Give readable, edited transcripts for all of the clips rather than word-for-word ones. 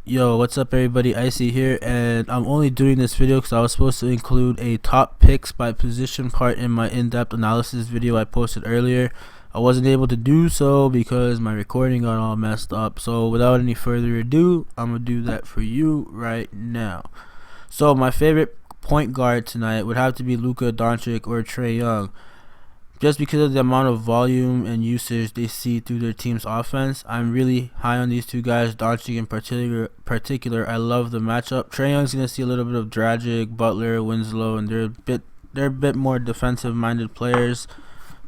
Yo, what's up everybody, Icy here, and I'm only doing this video because I was supposed to include a top picks by position part in my in-depth analysis video I posted earlier. I wasn't able to do so because my recording got all messed up, so without any further ado, I'm going to do that for you right now. So my favorite point guard tonight would have to be Luka Doncic or Trae Young. Just because of the amount of volume and usage they see through their team's offense, I'm really high on these two guys. Doncic in particular, I love the matchup. Trae Young's gonna see a little bit of Dragic, Butler, Winslow, and they're a bit more defensive-minded players.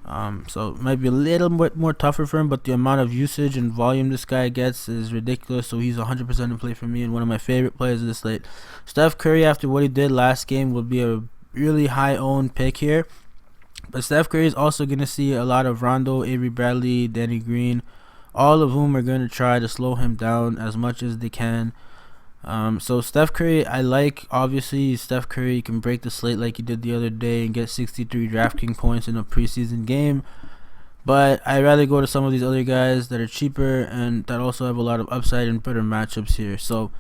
So it might be a little bit more tougher for him, but the amount of usage and volume this guy gets is ridiculous. So he's 100% in play for me and one of my favorite players of this slate. Steph Curry, after what he did last game, would be a really high-owned pick here. But Steph Curry is also going to see a lot of Rondo, Avery Bradley, Danny Green, all of whom are going to try to slow him down as much as they can. So Steph Curry, I like. Obviously, Steph Curry can break the slate like he did the other day and get 63 Draftkings points in a preseason game. But I'd rather go to some of these other guys that are cheaper and that also have a lot of upside and better matchups here. So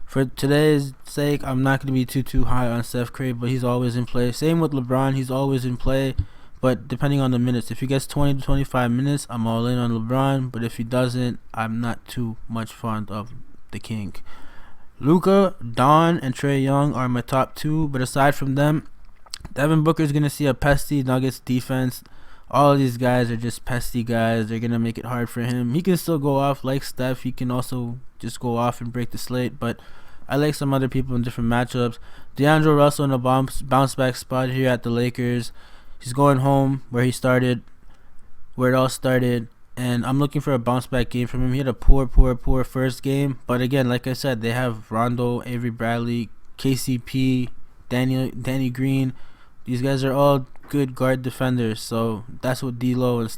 for today's sake, I'm not going to be too high on Steph Curry, but he's always in play. Same with LeBron, he's always in play, but depending on the minutes. If he gets 20 to 25 minutes, I'm all in on LeBron, but if he doesn't, I'm not too much fond of the king. Luka, Don, and Trae Young are my top two, but aside from them, Devin Booker is going to see a pesty Nuggets defense. All of these guys are just pesty guys. They're going to make it hard for him. He can still go off like Steph. He can also just go off and break the slate, but I like some other people in different matchups. D'Angelo Russell in a bounce back spot here at the Lakers. He's going home where it all started, and I'm looking for a bounce back game from him. He had a poor first game, but again, like I said, they have Rondo, Avery Bradley, KCP, Danny Green. These guys are all good guard defenders, so that's what D'Lo and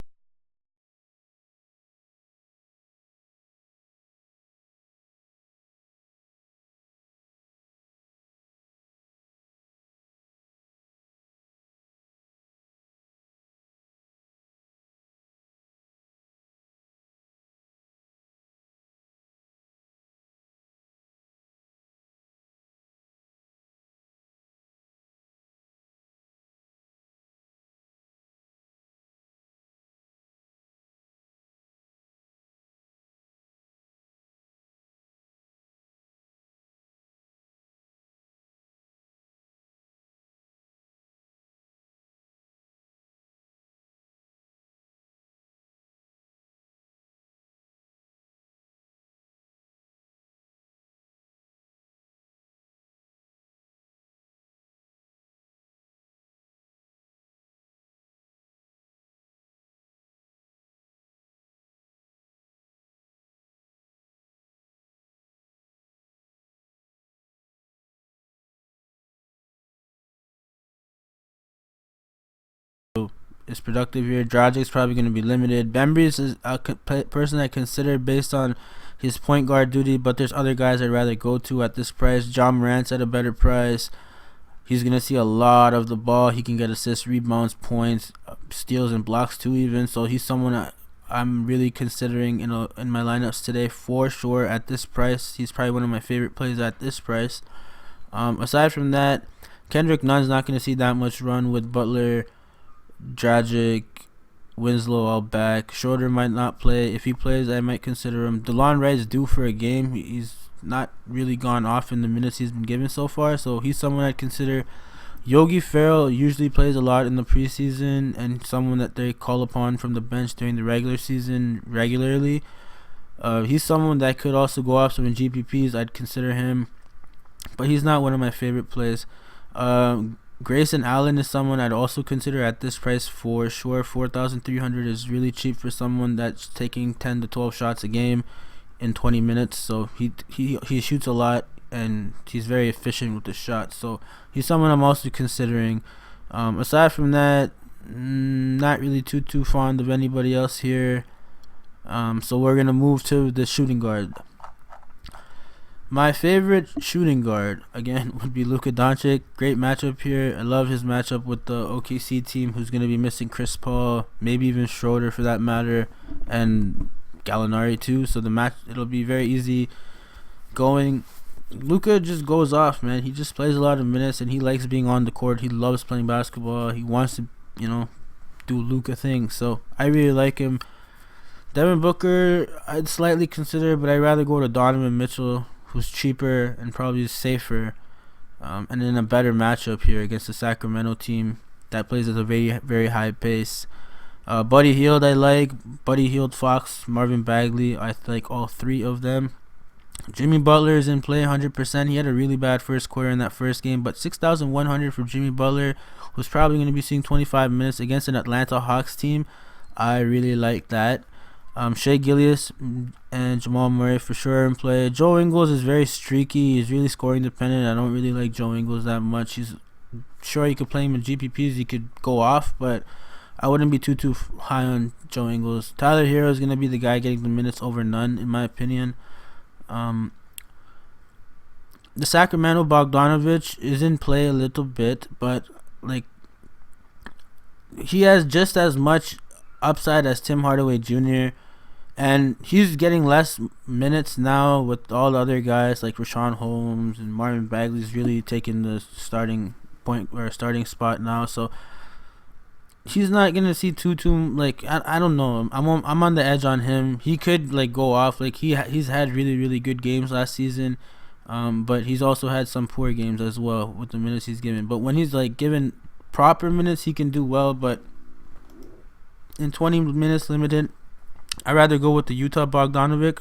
is productive here. Dragic's probably going to be limited. Bembry is a person I consider based on his point guard duty, but there's other guys I'd rather go to at this price. John Morant's at a better price. He's going to see a lot of the ball. He can get assists, rebounds, points, steals, and blocks too even. So he's someone I'm really considering in my lineups today for sure at this price. He's probably one of my favorite plays at this price. Aside from that, Kendrick Nunn's not going to see that much run with Butler, Dragic, Winslow all back. Schroeder might not play. If he plays, I might consider him. DeLon Wright's due for a game. He's not really gone off in the minutes he's been given so far, so he's someone I'd consider. Yogi Ferrell usually plays a lot in the preseason and someone that they call upon from the bench during the regular season regularly. He's someone that could also go off some in GPPs. I'd consider him, but he's not one of my favorite plays. Grayson Allen is someone I'd also consider at this price for sure. 4,300 is really cheap for someone that's taking 10 to 12 shots a game in 20 minutes. So he shoots a lot and he's very efficient with the shot. So he's someone I'm also considering. Aside from that, not really too fond of anybody else here. So we're gonna move to the shooting guard. My favorite shooting guard, again, would be Luka Doncic. Great matchup here. I love his matchup with the OKC team, who's going to be missing Chris Paul, maybe even Schroeder for that matter, and Gallinari too. So it'll be very easy going. Luka just goes off, man. He just plays a lot of minutes, and he likes being on the court. He loves playing basketball. He wants to, do Luka things. So I really like him. Devin Booker, I'd slightly consider, but I'd rather go to Donovan Mitchell, who's cheaper and probably safer, and in a better matchup here against the Sacramento team that plays at a very, very high pace. Buddy Hield, I like. Buddy Hield, Fox, Marvin Bagley, I like all three of them. Jimmy Butler is in play 100%. He had a really bad first quarter in that first game, but 6,100 for Jimmy Butler, who's probably going to be seeing 25 minutes against an Atlanta Hawks team. I really like that. Shea Gilgeous and Jamal Murray for sure in play. Joe Ingles is very streaky. He's really scoring dependent. I don't really like Joe Ingles that much. He's sure you could play him in GPPs. He could go off, but I wouldn't be too high on Joe Ingles. Tyler Hero is going to be the guy getting the minutes over none, in my opinion. The Sacramento Bogdanovich is in play a little bit, but he has just as much upside as Tim Hardaway Jr., and he's getting less minutes now with all the other guys like Rashawn Holmes and Marvin Bagley's really taking the starting spot now. So he's not gonna see too I don't know. I'm on the edge on him. He could go off. He's had really, really good games last season, but he's also had some poor games as well with the minutes he's given. But when he's given proper minutes, he can do well. But in 20 minutes limited, I'd rather go with the Utah Bogdanovic.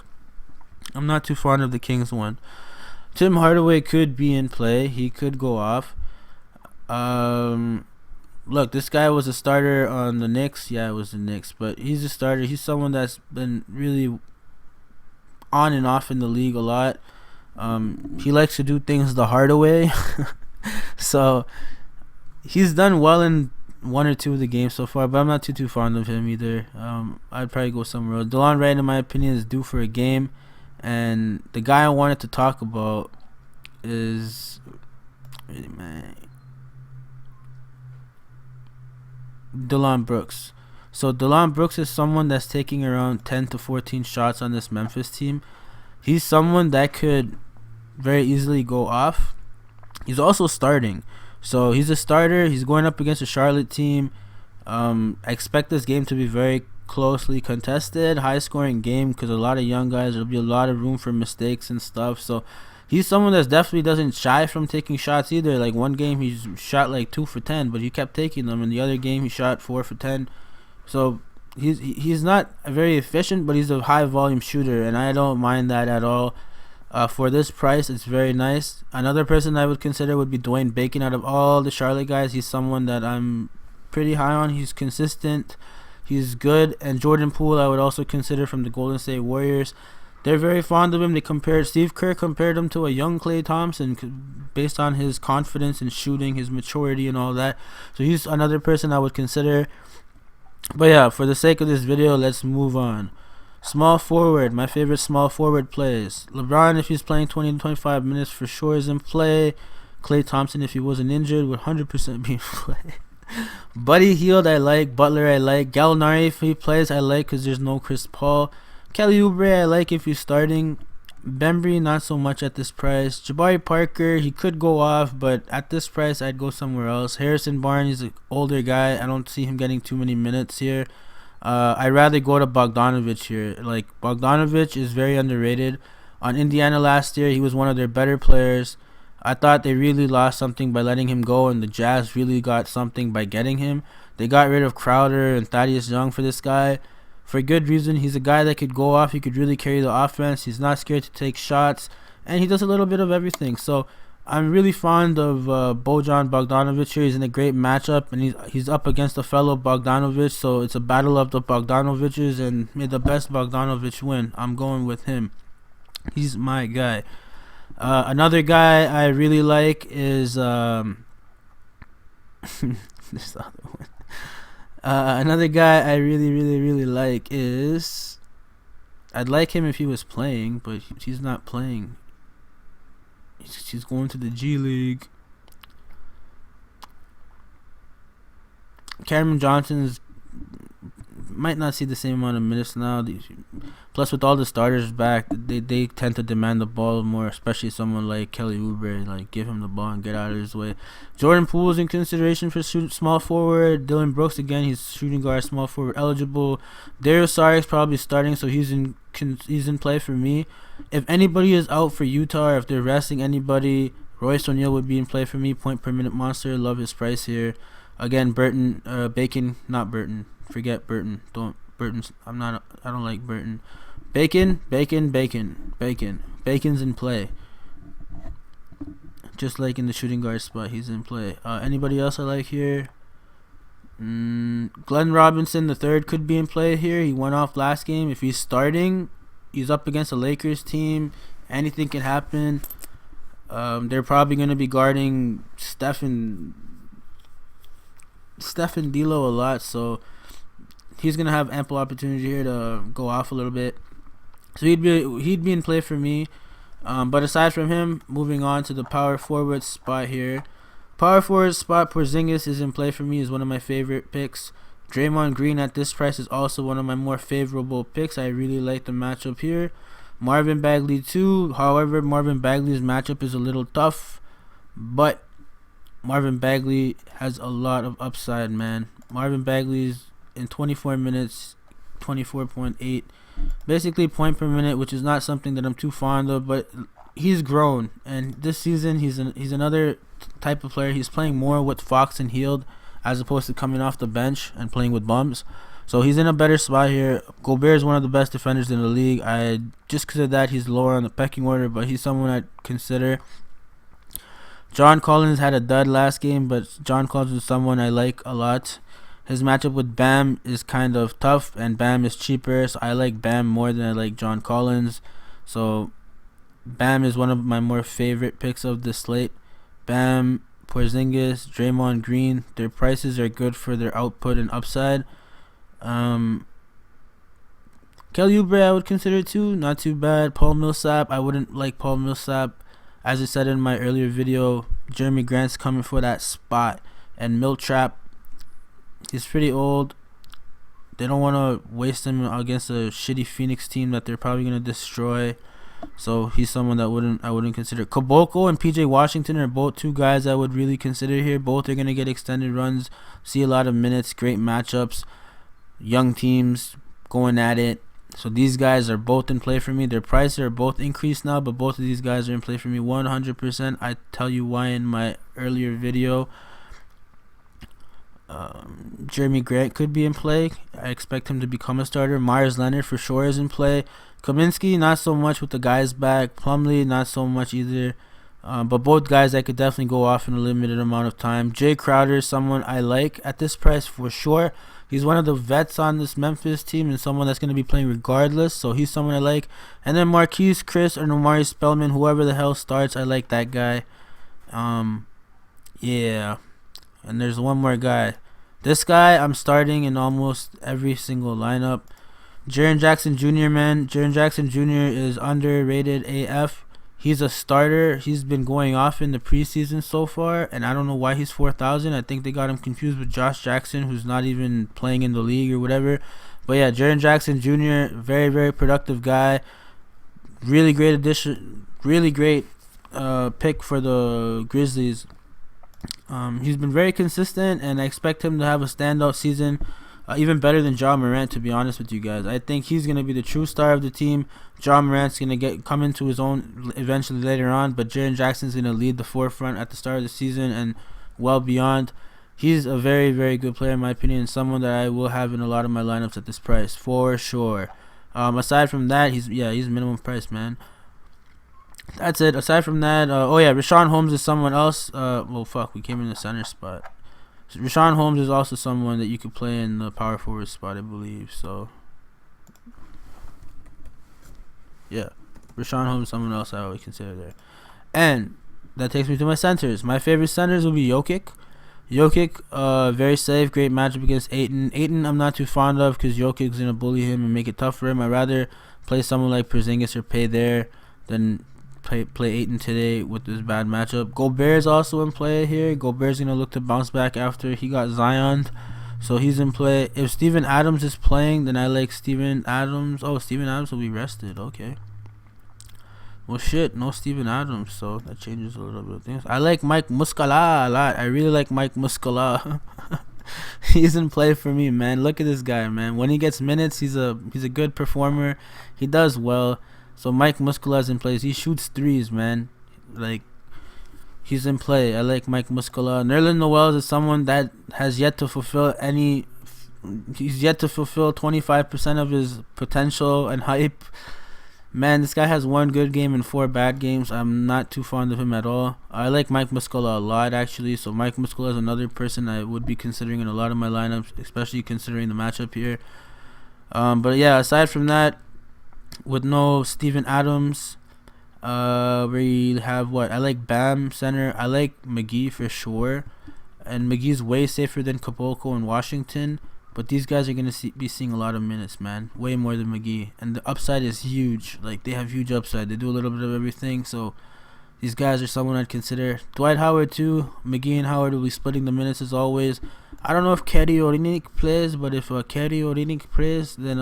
I'm not too fond of the Kings one. Tim Hardaway could be in play. He could go off. Look, this guy was a starter on the Knicks. Yeah, it was the Knicks, but he's a starter. He's someone that's been really on and off in the league a lot. He likes to do things the hard way. So he's done well in one or two of the games so far, but I'm not too fond of him either. I'd probably go somewhere else. DeLon Wright, in my opinion, is due for a game, and the guy I wanted to talk about is Dillon Brooks. So Dillon Brooks is someone that's taking around 10 to 14 shots on this Memphis team. He's someone that could very easily go off. He's also starting. So he's a starter. He's going up against a Charlotte team. I expect this game to be very closely contested, high-scoring game because a lot of young guys. There'll be a lot of room for mistakes and stuff. So he's someone that definitely doesn't shy from taking shots either. One game he shot 2 for 10, but he kept taking them. In the other game he shot 4 for 10. So he's not very efficient, but he's a high-volume shooter, and I don't mind that at all. For this price, it's very nice. Another person I would consider would be Dwayne Bacon. Out of all the Charlotte guys, he's someone that I'm pretty high on. He's consistent. He's good. And Jordan Poole I would also consider from the Golden State Warriors. They're very fond of him. Steve Kerr compared him to a young Klay Thompson based on his confidence in shooting, his maturity and all that. So he's another person I would consider. But yeah, for the sake of this video, let's move on. Small forward, my favorite small forward plays. LeBron, if he's playing 20 to 25 minutes, for sure is in play. Klay Thompson, if he wasn't injured, would 100% be in play. Buddy Hield, I like. Butler, I like. Gallinari, if he plays, I like because there's no Chris Paul. Kelly Oubre, I like if he's starting. Bembry, not so much at this price. Jabari Parker, he could go off, but at this price, I'd go somewhere else. Harrison Barnes, he's an older guy. I don't see him getting too many minutes here. I'd rather go to Bogdanovich here. Bogdanovich is very underrated. On Indiana last year, he was one of their better players. I thought they really lost something by letting him go, and the Jazz really got something by getting him. They got rid of Crowder and Thaddeus Young for this guy. For good reason. He's a guy that could go off. He could really carry the offense. He's not scared to take shots, and he does a little bit of everything. So I'm really fond of Bojan Bogdanovic here. He's in a great matchup, and he's up against a fellow Bogdanovic, so it's a battle of the Bogdanoviches, and may the best Bogdanovic win. I'm going with him. He's my guy. Another guy I really like is this other one. Another guy I really like is, I'd like him if he was playing, but he's not playing. He's going to the G League. Cameron Johnson's might not see the same amount of minutes now. Plus, with all the starters back, they tend to demand the ball more, especially someone like Kelly Oubre. Like, give him the ball and get out of his way. Jordan Poole's in consideration for small forward. Dylan Brooks, again, he's shooting guard, small forward eligible. Dario Saric's probably starting, so he's in play for me. If anybody is out for Utah, or if they're resting anybody, Royce O'Neal would be in play for me. Point per minute monster. Love his price here. Again, not Burton. Forget Burton. Burton's. I don't like Burton. Bacon. Bacon's in play. Just like in the shooting guard spot, he's in play. Anybody else I like here? Glenn Robinson the third could be in play here. He went off last game. If he's starting, he's up against a Lakers team. Anything can happen. They're probably going to be guarding Stephen D'Lo a lot, so he's going to have ample opportunity here to go off a little bit. So he'd be in play for me. But aside from him, moving on to the power forward spot here. Power forward spot, Porzingis is in play for me, is one of my favorite picks. Draymond Green at this price is also one of my more favorable picks. I really like the matchup here. Marvin Bagley too. However, Marvin Bagley's matchup is a little tough, but Marvin Bagley has a lot of upside, man. Marvin Bagley's in 24 minutes, 24.8, basically point per minute, which is not something that I'm too fond of, but he's grown, and this season he's another type of player. He's playing more with Fox and Hield as opposed to coming off the bench and playing with bums. So he's in a better spot here. Gobert is one of the best defenders in the league. Just because of that, he's lower on the pecking order, but he's someone I'd consider. John Collins had a dud last game, but John Collins is someone I like a lot. His matchup with Bam is kind of tough, and Bam is cheaper, so I like Bam more than I like John Collins. So Bam is one of my more favorite picks of the slate. Bam, Porzingis, Draymond Green, their prices are good for their output and upside. Kelly Oubre I would consider too, not too bad. Paul Millsap, I wouldn't like Paul Millsap. As I said in my earlier video, Jeremy Grant's coming for that spot, and Milltrap, he's pretty old. They don't want to waste him against a shitty Phoenix team that they're probably going to destroy. So he's someone that I wouldn't consider. Kaboko and PJ Washington are both two guys I would really consider here. Both are going to get extended runs, see a lot of minutes, great matchups, young teams going at it. So these guys are both in play for me. Their prices are both increased now, but both of these guys are in play for me 100%. I tell you why in my earlier video. Jeremy Grant could be in play. I expect him to become a starter. Myers Leonard for sure is in play. Kaminsky, not so much with the guys back. Plumlee, not so much either. But both guys I could definitely go off in a limited amount of time. Jay Crowder is someone I like at this price for sure. He's one of the vets on this Memphis team and someone that's going to be playing regardless. So he's someone I like. And then Marquise Chris or Omari Spellman, whoever the hell starts, I like that guy. Yeah. And there's one more guy. This guy I'm starting in almost every single lineup. Jaren Jackson Jr., man. Jaren Jackson Jr. is underrated AF. He's a starter. He's been going off in the preseason so far, and I don't know why he's 4,000. I think they got him confused with Josh Jackson, who's not even playing in the league or whatever. But yeah, Jaren Jackson Jr., very, very productive guy. Really great addition. Really great pick for the Grizzlies. He's been very consistent, and I expect him to have a standout season. Even better than Ja Morant, to be honest with you guys. I think he's going to be the true star of the team. Ja Morant's going to come into his own eventually later on, but Jaren Jackson's going to lead the forefront at the start of the season and well beyond. He's a very, very good player in my opinion, someone that I will have in a lot of my lineups at this price for sure. Aside from that, he's minimum price, man. That's it. Aside from that, Richaun Holmes is someone else. We came in the center spot. Richaun Holmes is also someone that you could play in the power forward spot, I believe. So, yeah. Richaun Holmes is someone else I would consider there. And that takes me to my centers. My favorite centers will be Jokic. Very safe, great matchup against Ayton. Ayton I'm not too fond of because Jokic's going to bully him and make it tough for him. I'd rather play someone like Porzingis or Pay there than play Ayton today with this bad matchup. Gobert is also in play here. Gobert's going to look to bounce back after he got Zioned. so he's in play. If Steven Adams is playing, then I like Steven Adams. Oh, Steven Adams will be rested. Okay. Well, shit, no Steven Adams, so that changes a little bit of things. I like Mike Muscala a lot. I really like Mike Muscala. He's in play for me, man. Look at this guy, man. When he gets minutes, he's a good performer. He does well. So Mike Muscala's in place. He shoots threes, man. Like, he's in play. I like Mike Muscala. Nerlens Noel is someone that has yet to fulfill any. He's yet to fulfill 25% of his potential and hype. Man, this guy has 1 good game and 4 bad games. I'm not too fond of him at all. I like Mike Muscala a lot, actually. So Mike Muscala is another person I would be considering in a lot of my lineups, especially considering the matchup here. But yeah, aside from that, with no Steven Adams, we have what? I like Bam center. I like McGee for sure. And McGee's way safer than Caboclo and Washington. But these guys are going to be seeing a lot of minutes, man. Way more than McGee. And the upside is huge. Like, they have huge upside. They do a little bit of everything. So, these guys are someone I'd consider. Dwight Howard, too. McGee and Howard will be splitting the minutes as always. I don't know if Kerry Olynyk plays. But if Kerry Olynyk plays, then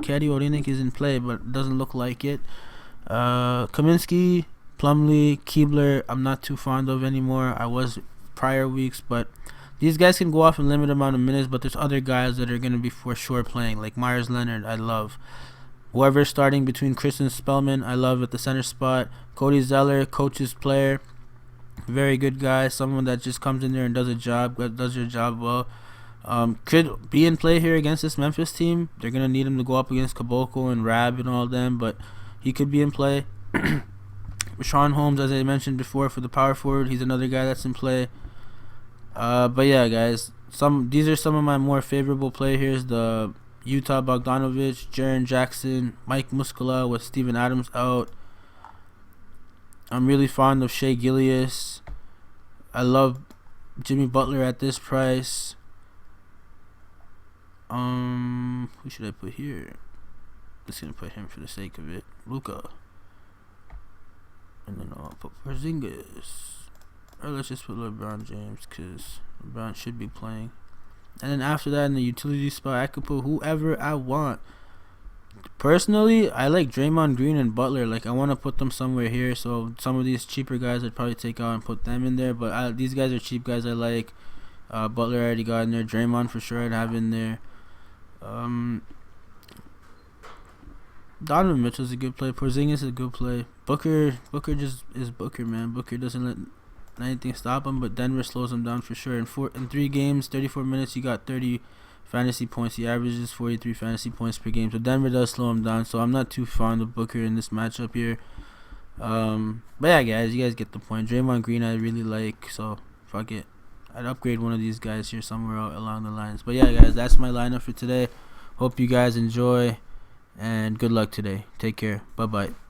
Kerry Olynyk is in play. But it doesn't look like it. Kaminsky, Plumlee, Keebler, I'm not too fond of anymore. I was prior weeks, but these guys can go off in limited amount of minutes, but there's other guys that are going to be for sure playing, like Myers Leonard, I love. Whoever's starting between Chris and Spellman, I love at the center spot. Cody Zeller, coach's player, very good guy, someone that just comes in there and does a job, does your job well. Could be in play here against this Memphis team. They're going to need him to go up against Caboclo and Rab and all them, but he could be in play. Rashawn Holmes, as I mentioned before, for the power forward, he's another guy that's in play. But yeah, guys, these are some of my more favorable play here's the Utah Bogdanovich, Jaren Jackson, Mike Muscala with Steven Adams out. I'm really fond of Shea Gilgeous. I love Jimmy Butler at this price. Who should I put here? Just gonna put him for the sake of it. Luka. And then I'll put Porzingis. Or let's just put LeBron James, because LeBron should be playing. And then after that, in the utility spot, I could put whoever I want. Personally, I like Draymond Green and Butler. Like, I want to put them somewhere here. So some of these cheaper guys I'd probably take out and put them in there. But these guys are cheap guys I like. Butler I already got in there. Draymond for sure I'd have in there. Donovan Mitchell's a good play. Porzingis is a good play. Booker just is Booker, man. Booker doesn't let anything stop him, but Denver slows him down for sure. In 3 games, 34 minutes, he got 30 fantasy points. He averages 43 fantasy points per game. So Denver does slow him down. So I'm not too fond of Booker in this matchup here. But yeah, guys, you guys get the point. Draymond Green I really like, so fuck it. I'd upgrade one of these guys here somewhere along the lines. But yeah, guys, that's my lineup for today. Hope you guys enjoy, and good luck today. Take care. Bye-bye.